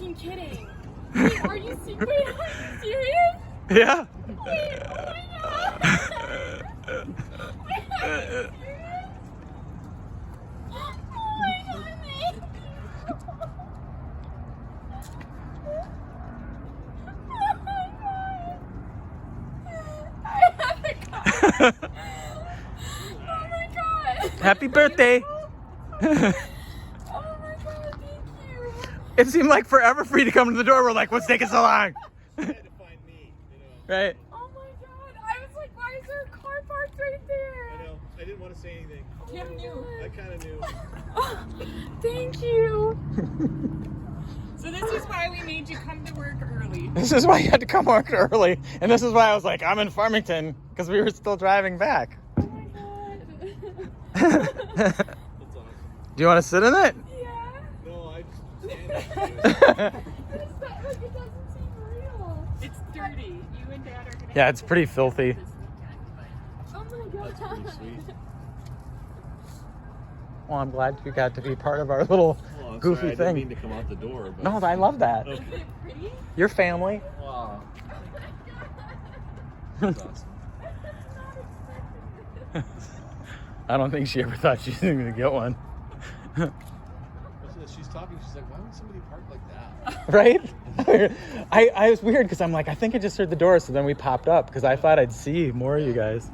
fucking kidding. Wait, are you serious? Yeah. Wait, oh my god. Wait, are you serious? Oh my god, thank you. Oh my god. I have a car. Oh my god. Happy birthday. Oh my god, thank you. It seemed like forever for you to come to the door. We're like, what's taking so long? They had to find me, Right. Oh my god, I was like, why is there a car parked right there? I know. I didn't want to say anything. Kim knew. I kind of knew. Oh, thank you. So this is why we made you come to work early. This is why you had to come work early. And this is why I was like, I'm in Farmington, because we were still driving back. Oh my god. That's awesome. Do you want to sit in it? No, I just stand Like, it doesn't seem real. It's dirty. You and Dad are gonna. Yeah, it's pretty filthy. this weekend, but- Oh my god. That's pretty sweet. Well, I'm glad you got to be part of our little Well, I'm goofy sorry, I thing. didn't mean to come out the door. But... No, I love that. Is it pretty? Your family. Wow. Oh my god. That's awesome. I did not expect this. I don't think she ever thought she was going to get one. She's talking. She's like, why would somebody park like that? Right? I was weird because I'm like, I think I just heard the door. So then we popped up because I thought I'd see more of you guys.